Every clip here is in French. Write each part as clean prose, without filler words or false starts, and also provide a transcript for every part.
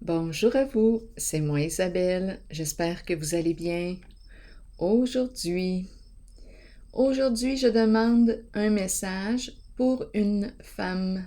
Bonjour à vous, c'est moi Isabelle, j'espère que vous allez bien. Aujourd'hui, je demande un message pour une femme.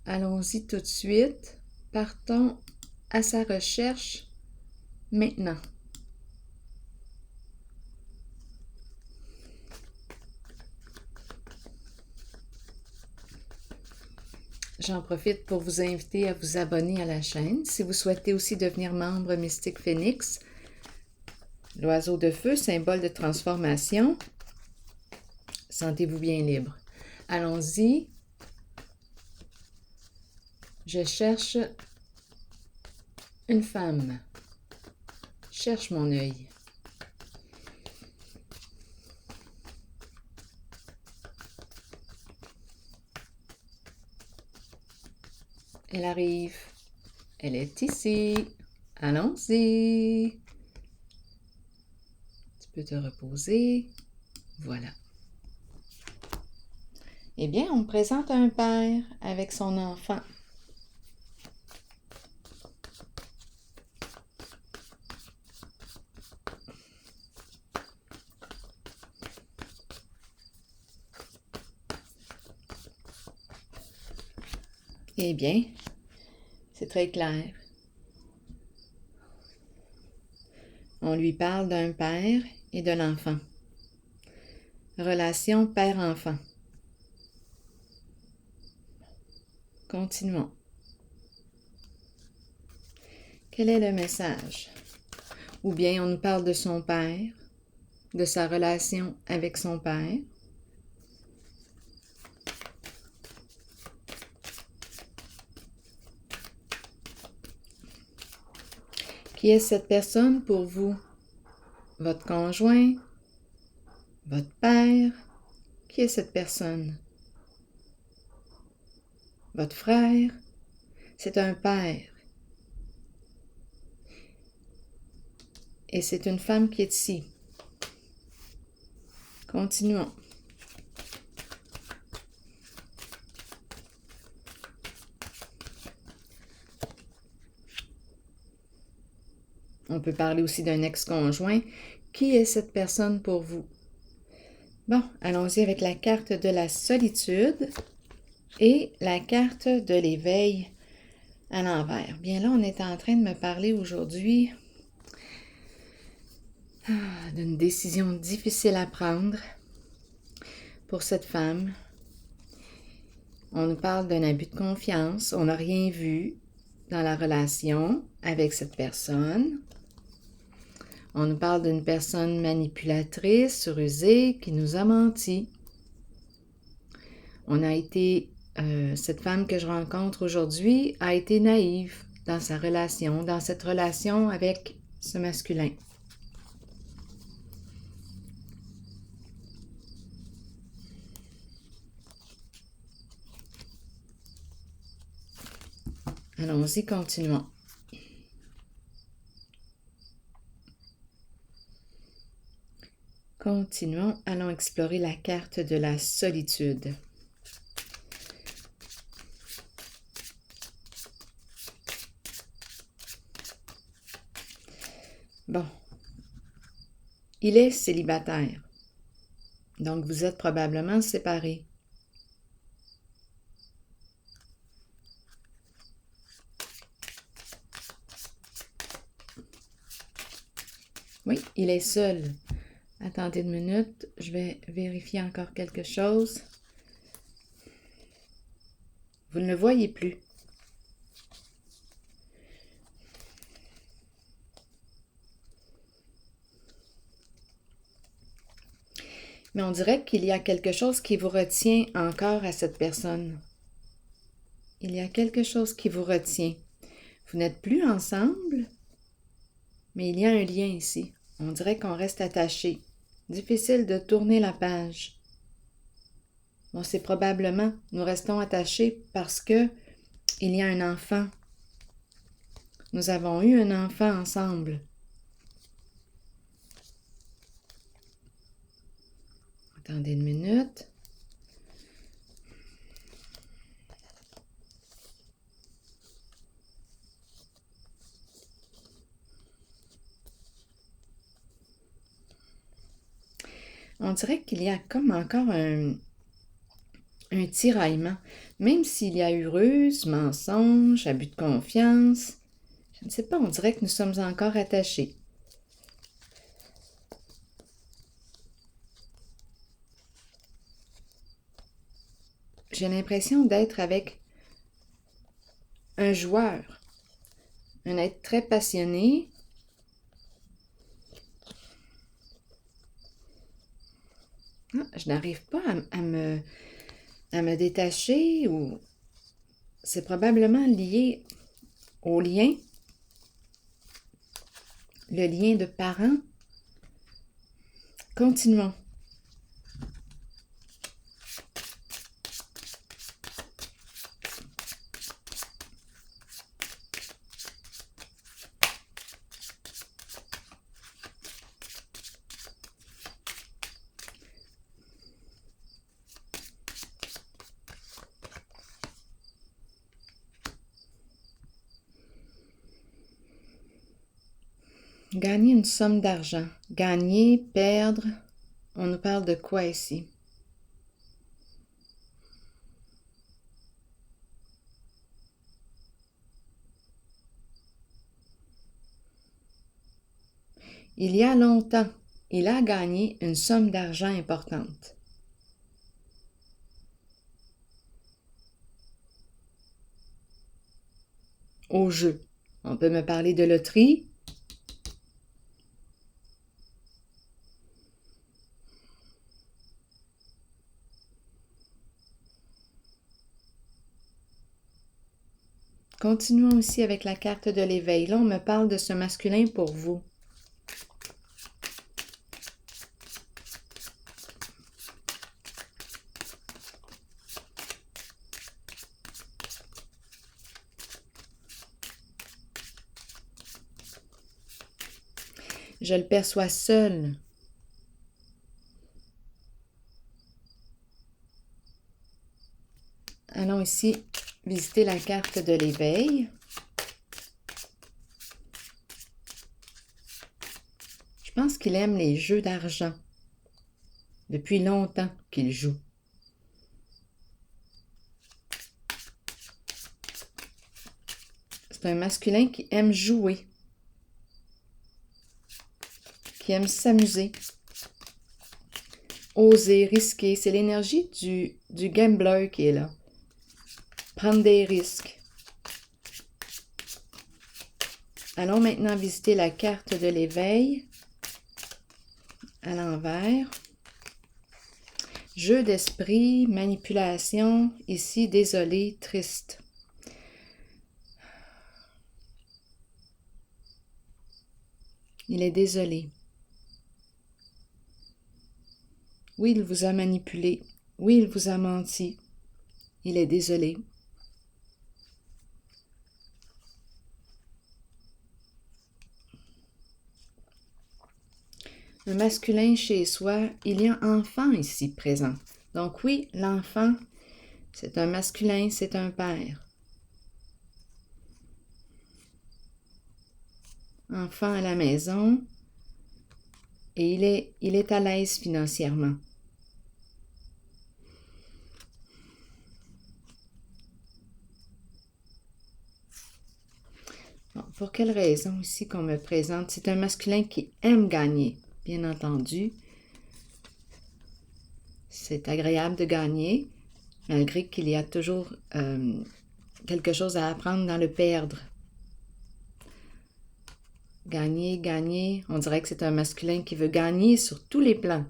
Allons-y tout de suite, partons à sa recherche maintenant. J'en profite pour vous inviter à vous abonner à la chaîne. Si vous souhaitez aussi devenir membre Mystique Phoenix, l'oiseau de feu, symbole de transformation, sentez-vous bien libre. Allons-y. Je cherche une femme. Cherche mon œil. Elle arrive. Elle est ici. Allons-y. Tu peux te reposer. Voilà. Eh bien, on me présente un père avec son enfant. Eh bien, c'est très clair. On lui parle d'un père et de l'enfant. Relation père-enfant. Continuons. Quel est le message? Ou bien on nous parle de son père, de sa relation avec son père. Qui est cette personne pour vous? Votre conjoint? Votre père? Qui est cette personne? Votre frère? C'est un père. Et c'est une femme qui est ici. Continuons. On peut parler aussi d'un ex-conjoint. Qui est cette personne pour vous? Bon, allons-y avec la carte de la solitude et la carte de l'éveil à l'envers. Bien là, on est en train de me parler aujourd'hui d'une décision difficile à prendre pour cette femme. On nous parle d'un abus de confiance. On n'a rien vu dans la relation avec cette personne. On nous parle d'une personne manipulatrice, rusée, qui nous a menti. Cette femme que je rencontre aujourd'hui a été naïve dans sa relation, dans cette relation avec ce masculin. Allons-y, continuons. Continuons, allons explorer la carte de la solitude. Bon, il est célibataire, donc vous êtes probablement séparés. Oui, il est seul. Attendez une minute, je vais vérifier encore quelque chose. Vous ne le voyez plus. Mais on dirait qu'il y a quelque chose qui vous retient encore à cette personne. Il y a quelque chose qui vous retient. Vous n'êtes plus ensemble, mais il y a un lien ici. On dirait qu'on reste attaché. Difficile de tourner la page. Bon, c'est probablement, nous restons attachés parce que il y a un enfant. Nous avons eu un enfant ensemble. Attendez une minute. on dirait qu'il y a comme encore un tiraillement. Même s'il y a eu ruse, mensonge, abus de confiance, je ne sais pas, on dirait que nous sommes encore attachés. J'ai l'impression d'être avec un joueur, un être très passionné. Ah, je n'arrive pas à me détacher ou c'est probablement lié au lien, le lien de parents. Continuons. Gagner une somme d'argent. Gagner, perdre, on nous parle de quoi ici? Il y a longtemps, il a gagné une somme d'argent importante. Au jeu. On peut me parler de loterie. Continuons aussi avec la carte de l'éveil. Là, on me parle de ce masculin pour vous. Je le perçois seul. Allons ici visiter la carte de l'éveil. Je pense qu'il aime les jeux d'argent. Depuis longtemps qu'il joue. C'est un masculin qui aime jouer, qui aime s'amuser, oser, risquer. C'est l'énergie du gambler qui est là. Prendre des risques. Allons maintenant visiter la carte de l'éveil à l'envers. Jeu d'esprit, manipulation, ici désolé, triste. Il est désolé. Oui, il vous a manipulé. Oui, il vous a menti. Il est désolé. Un masculin chez soi, il y a un enfant ici présent. Donc oui, l'enfant, c'est un masculin, c'est un père. Enfant à la maison et il est à l'aise financièrement. Bon, pour quelle raison ici qu'on me présente? C'est un masculin qui aime gagner, bien entendu. C'est agréable de gagner, malgré qu'il y a toujours quelque chose à apprendre dans le perdre. Gagner, gagner, on dirait que c'est un masculin qui veut gagner sur tous les plans.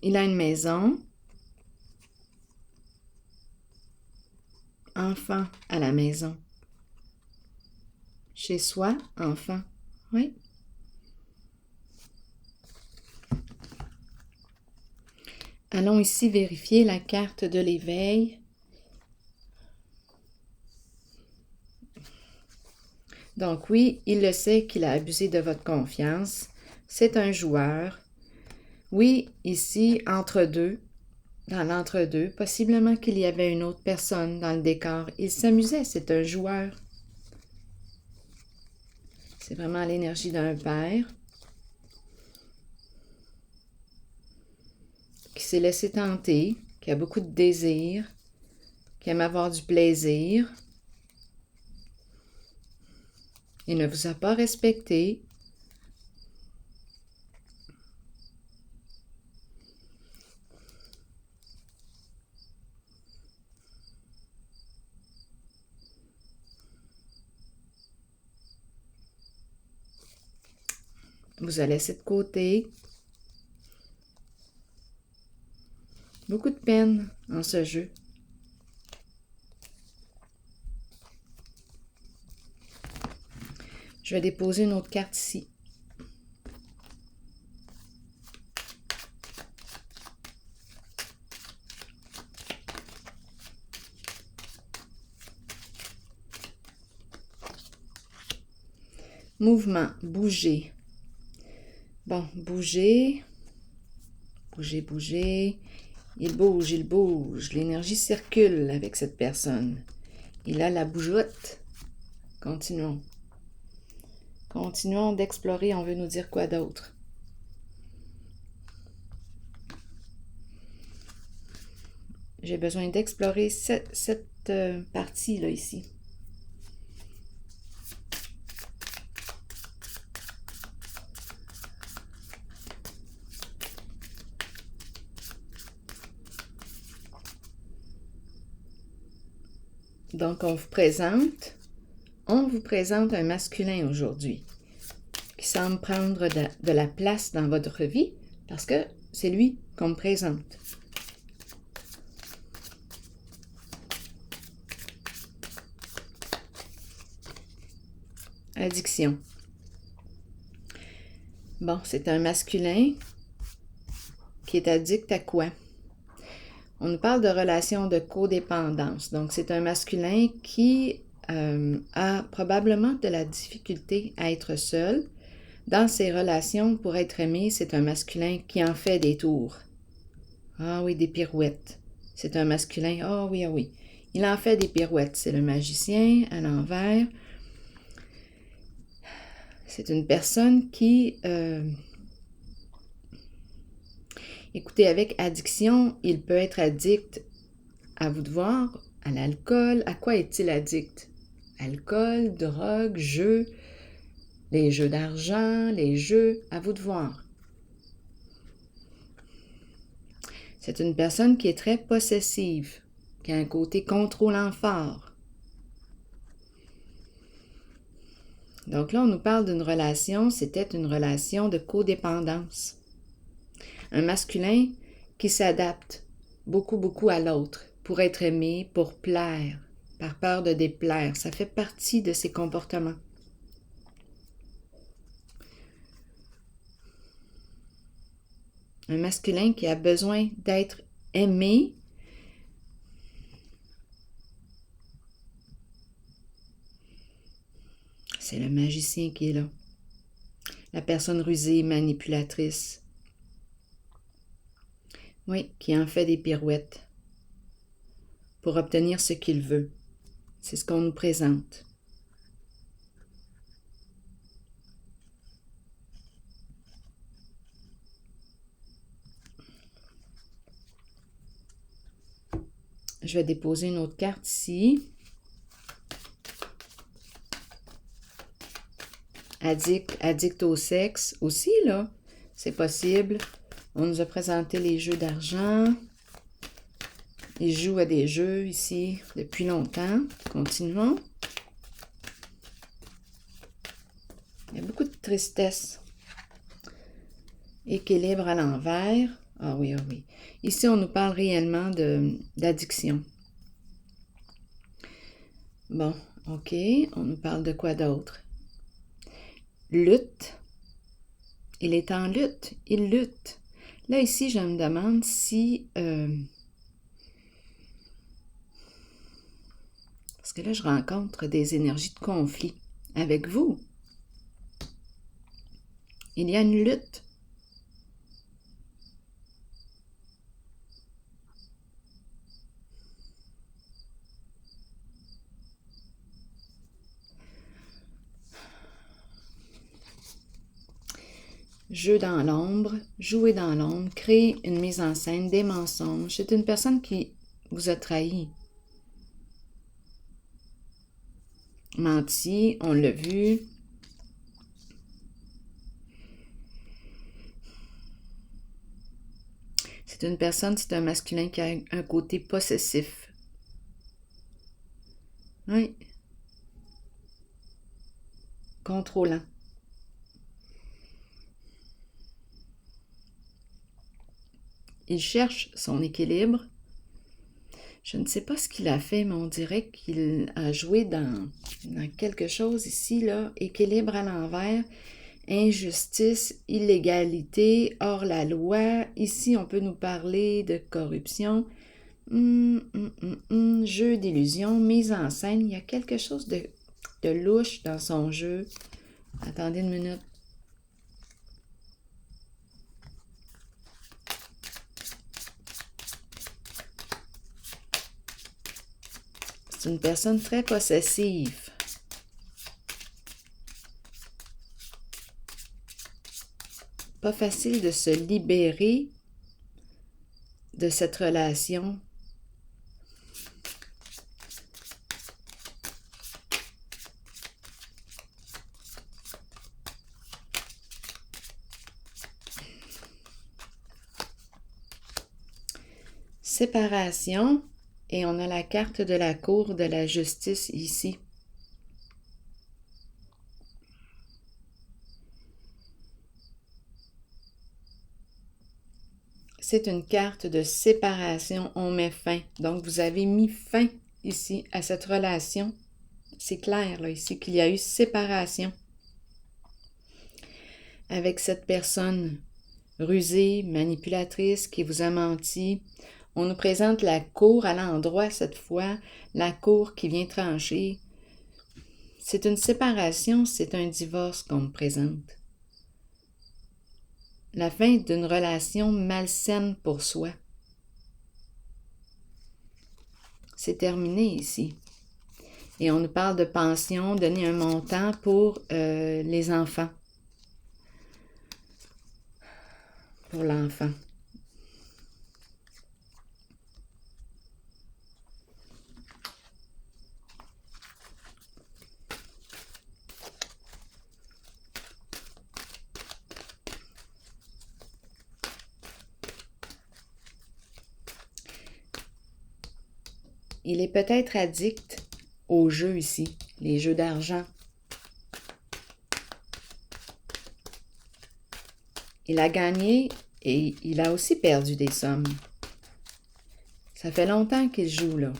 Il a une maison, enfant à la maison. Chez soi, enfant, oui. Allons ici vérifier la carte de l'éveil. Donc oui, il le sait qu'il a abusé de votre confiance. C'est un joueur. Oui, ici, entre deux, dans l'entre-deux. Possiblement qu'il y avait une autre personne dans le décor. Il s'amusait, c'est un joueur. C'est vraiment l'énergie d'un père qui s'est laissé tenter, qui a beaucoup de désir, qui aime avoir du plaisir. Il ne vous a pas respecté. Vous a laissé de côté. Beaucoup de peine en ce jeu. Je vais déposer une autre carte ici. Mouvement, bouger. Bon, bouger. Bouger, bouger. Il bouge, il bouge. L'énergie circule avec cette personne. Il a la bougeotte. Continuons. Continuons d'explorer. On veut nous dire quoi d'autre? J'ai besoin d'explorer cette partie-là ici. Donc, on vous présente un masculin aujourd'hui qui semble prendre de la place dans votre vie parce que c'est lui qu'on me présente. Addiction. Bon, c'est un masculin qui est addict à quoi? On nous parle de relations de codépendance. Donc, c'est un masculin qui a probablement de la difficulté à être seul. Dans ses relations, pour être aimé, c'est un masculin qui en fait des tours. Ah oui, des pirouettes. C'est un masculin, ah oui, ah oui. Il en fait des pirouettes. C'est le magicien à l'envers. C'est une personne qui... Écoutez, avec addiction, il peut être addict, à vous de voir, à l'alcool. À quoi est-il addict? Alcool, drogue, jeux, les jeux d'argent, les jeux, à vous de voir. C'est une personne qui est très possessive, qui a un côté contrôlant fort. Donc là, on nous parle d'une relation, c'était une relation de codépendance. Un masculin qui s'adapte beaucoup à l'autre pour être aimé, pour plaire, par peur de déplaire. Ça fait partie de ses comportements. Un masculin qui a besoin d'être aimé. C'est le magicien qui est là. La personne rusée, manipulatrice. Oui, qui en fait des pirouettes pour obtenir ce qu'il veut. C'est ce qu'on nous présente. Je vais déposer une autre carte ici. Addict au sexe aussi, là. C'est possible. On nous a présenté les jeux d'argent. Il joue à des jeux ici depuis longtemps. Continuons. Il y a beaucoup de tristesse. Équilibre à l'envers. Ah oui, ah oui. Ici, on nous parle réellement d'addiction. Bon, ok. On nous parle de quoi d'autre? Lutte. Il est en lutte. Il lutte. Là, ici, je me demande si... parce que là, je rencontre des énergies de conflit avec vous. Il y a une lutte. jeu dans l'ombre, jouer dans l'ombre, créer une mise en scène, des mensonges. C'est une personne qui vous a trahi. Menti, on l'a vu. C'est une personne, c'est un masculin qui a un côté possessif. Oui. Contrôlant. Il cherche son équilibre. Je ne sais pas ce qu'il a fait, mais on dirait qu'il a joué dans quelque chose ici, là. Équilibre à l'envers, injustice, illégalité, hors la loi. Ici, on peut nous parler de corruption, jeu d'illusion, mise en scène. Il y a quelque chose de louche dans son jeu. Attendez une minute. C'est une personne très possessive. Pas facile de se libérer de cette relation. Séparation, et on a la carte de la cour de la justice ici. C'est une carte de séparation, on met fin. Donc, vous avez mis fin ici à cette relation. C'est clair là ici qu'il y a eu séparation avec cette personne rusée, manipulatrice, qui vous a menti. On nous présente la cour à l'endroit cette fois, la cour qui vient trancher. C'est une séparation, c'est un divorce qu'on me présente. La fin d'une relation malsaine pour soi. C'est terminé ici. Et on nous parle de pension, donner un montant pour les enfants. Pour l'enfant. Il est peut-être addict aux jeux ici, les jeux d'argent. Il a gagné et il a aussi perdu des sommes. Ça fait longtemps qu'il joue là.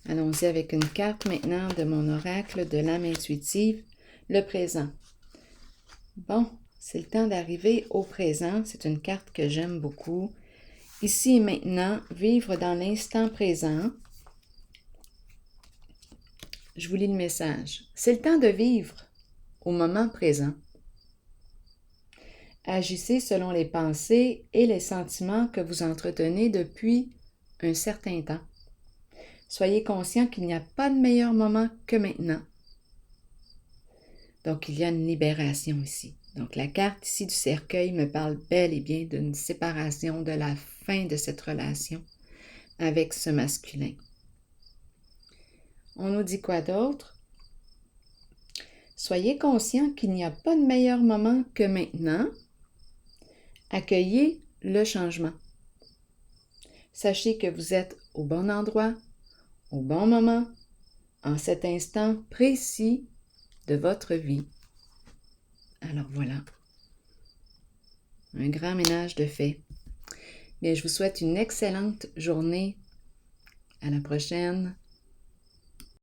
Allons-y avec une carte maintenant de mon oracle de l'âme intuitive, le présent. Bon, c'est le temps d'arriver au présent. C'est une carte que j'aime beaucoup. Ici et maintenant, vivre dans l'instant présent. Je vous lis le message. C'est le temps de vivre au moment présent. Agissez selon les pensées et les sentiments que vous entretenez depuis un certain temps. Soyez conscient qu'il n'y a pas de meilleur moment que maintenant. Donc, il y a une libération ici. Donc, la carte ici du cercueil me parle bel et bien d'une séparation, de la fin de cette relation avec ce masculin. On nous dit quoi d'autre? Soyez conscient qu'il n'y a pas de meilleur moment que maintenant. Accueillez le changement. Sachez que vous êtes au bon endroit, au bon moment, en cet instant précis de votre vie. Alors voilà, un grand ménage de fait. Bien, je vous souhaite une excellente journée. À la prochaine.